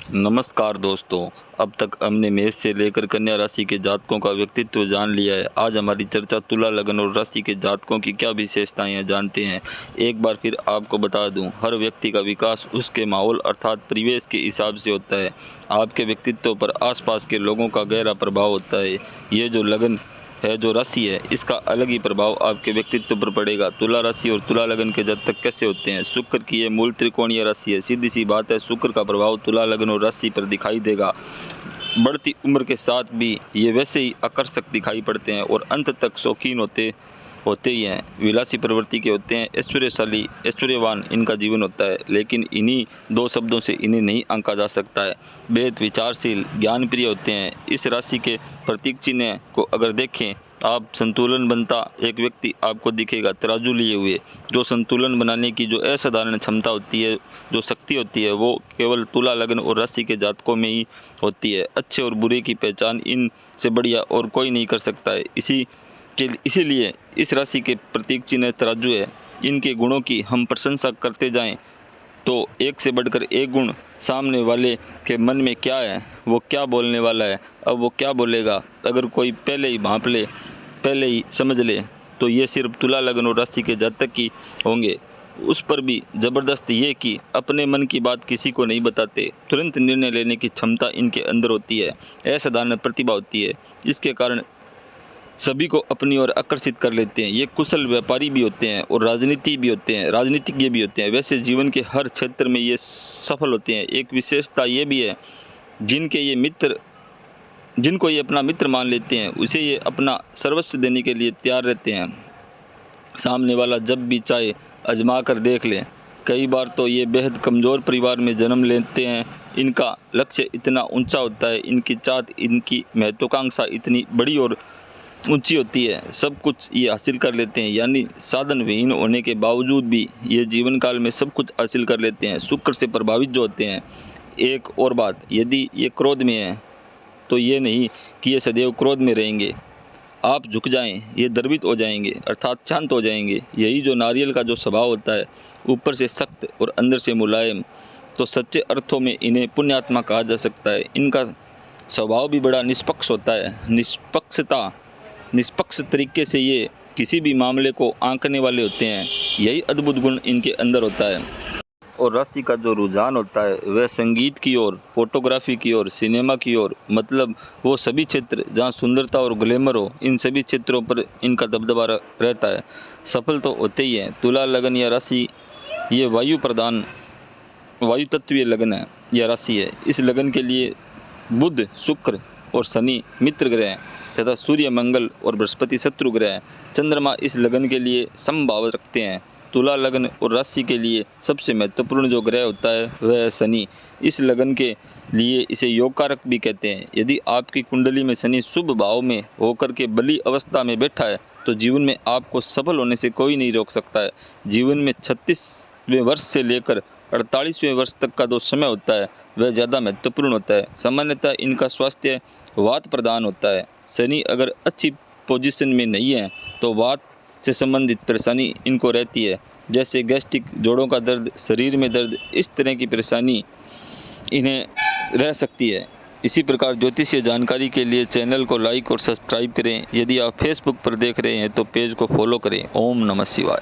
नमस्कार दोस्तों। अब तक हमने मेष से लेकर कन्या राशि के जातकों का व्यक्तित्व जान लिया है। आज हमारी चर्चा तुला लग्न और राशि के जातकों की क्या विशेषताएं हैं जानते हैं। एक बार फिर आपको बता दूं, हर व्यक्ति का विकास उसके माहौल अर्थात परिवेश के हिसाब से होता है। आपके व्यक्तित्व पर आसपास के लोगों का गहरा प्रभाव होता है। ये जो लग्न है, जो राशि है, इसका अलग ही प्रभाव आपके व्यक्तित्व पर पड़ेगा। तुला राशि और तुला लगन के जातक कैसे होते हैं? शुक्र की ये मूल त्रिकोणीय राशि है। सीधी सी बात है, शुक्र का प्रभाव तुला लगन और राशि पर दिखाई देगा। बढ़ती उम्र के साथ भी ये वैसे ही आकर्षक दिखाई पड़ते हैं और अंत तक शौकीन होते ही हैं। विलासी प्रवृत्ति के होते हैं, ऐश्वर्यशाली ऐश्वर्यवान इनका जीवन होता है, लेकिन इन्हीं दो शब्दों से इन्हें नहीं आंका जा सकता है। बेहद विचारशील, ज्ञानप्रिय होते हैं। इस राशि के प्रतीक चिन्ह को अगर देखें आप, संतुलन बनता एक व्यक्ति आपको दिखेगा तराजू लिए हुए। जो संतुलन बनाने की जो असाधारण क्षमता होती है, जो शक्ति होती है, वो केवल तुला लग्न और राशि के जातकों में ही होती है। अच्छे और बुरे की पहचान इनसे बढ़िया और कोई नहीं कर सकता है। इसीलिए इस राशि के प्रतीक चिन्ह तराजू है। इनके गुणों की हम प्रशंसा करते जाएं तो एक से बढ़कर एक गुण। सामने वाले के मन में क्या है, वो क्या बोलने वाला है, अब वो क्या बोलेगा, अगर कोई पहले ही भांप ले, पहले ही समझ ले, तो ये सिर्फ तुला लगन और राशि के जातक ही होंगे। उस पर भी ज़बरदस्त ये कि अपने मन की बात किसी को नहीं बताते। तुरंत निर्णय लेने की क्षमता इनके अंदर होती है। असाधारण प्रतिभा होती है। इसके कारण सभी को अपनी ओर आकर्षित कर लेते हैं। ये कुशल व्यापारी भी होते हैं और राजनीतिज्ञ भी होते हैं। वैसे जीवन के हर क्षेत्र में ये सफल होते हैं। एक विशेषता ये भी है, जिनको ये अपना मित्र मान लेते हैं, उसे ये अपना सर्वस्व देने के लिए तैयार रहते हैं। सामने वाला जब भी चाहे आजमा कर देख लें। कई बार तो ये बेहद कमज़ोर परिवार में जन्म लेते हैं। इनका लक्ष्य इतना ऊंचा होता है, इनकी चाहत, इनकी महत्वाकांक्षा इतनी बड़ी और ऊंची होती है, सब कुछ ये हासिल कर लेते हैं। यानी साधन विहीन होने के बावजूद भी ये जीवन काल में सब कुछ हासिल कर लेते हैं। शुक्र से प्रभावित जो होते हैं। एक और बात, यदि ये क्रोध में है तो ये नहीं कि ये सदैव क्रोध में रहेंगे। आप झुक जाएं, ये द्रवित हो जाएंगे, अर्थात शांत हो जाएंगे। यही जो नारियल का जो स्वभाव होता है, ऊपर से सख्त और अंदर से मुलायम, तो सच्चे अर्थों में इन्हें पुण्यात्मा कहा जा सकता है। इनका स्वभाव भी बड़ा निष्पक्ष होता है। निष्पक्ष तरीके से ये किसी भी मामले को आंकने वाले होते हैं। यही अद्भुत गुण इनके अंदर होता है। और राशि का जो रुझान होता है वह संगीत की ओर, फोटोग्राफी की ओर, सिनेमा की ओर, मतलब वो सभी क्षेत्र जहाँ सुंदरता और ग्लैमर हो, इन सभी क्षेत्रों पर इनका दबदबा रहता है। सफल तो होते ही हैं। तुला लगन या राशि ये वायु तत्वीय लगन है या राशि है। इस लगन के लिए बुध, शुक्र और शनि मित्र ग्रह हैं तथा सूर्य, मंगल और बृहस्पति शत्रु ग्रह हैं। चंद्रमा इस लगन के लिए समभाव रखते हैं। तुला लगन और राशि के लिए सबसे महत्वपूर्ण जो ग्रह होता है वह है शनि। इस लगन के लिए इसे योग कारक भी कहते हैं। यदि आपकी कुंडली में शनि शुभ भाव में होकर के बली अवस्था में बैठा है तो जीवन में आपको सफल होने से कोई नहीं रोक सकता है। जीवन में 36वें वर्ष से लेकर 48वें वर्ष तक का जो समय होता है वह ज़्यादा महत्वपूर्ण होता है। सामान्यतः इनका स्वास्थ्य वात प्रदान होता है। शनि अगर अच्छी पोजीशन में नहीं है तो वात से संबंधित परेशानी इनको रहती है, जैसे गैस्ट्रिक, जोड़ों का दर्द, शरीर में दर्द, इस तरह की परेशानी इन्हें रह सकती है। इसी प्रकार ज्योतिषीय जानकारी के लिए चैनल को लाइक और सब्सक्राइब करें। यदि आप फेसबुक पर देख रहे हैं तो पेज को फॉलो करें। ओम नमः शिवाय।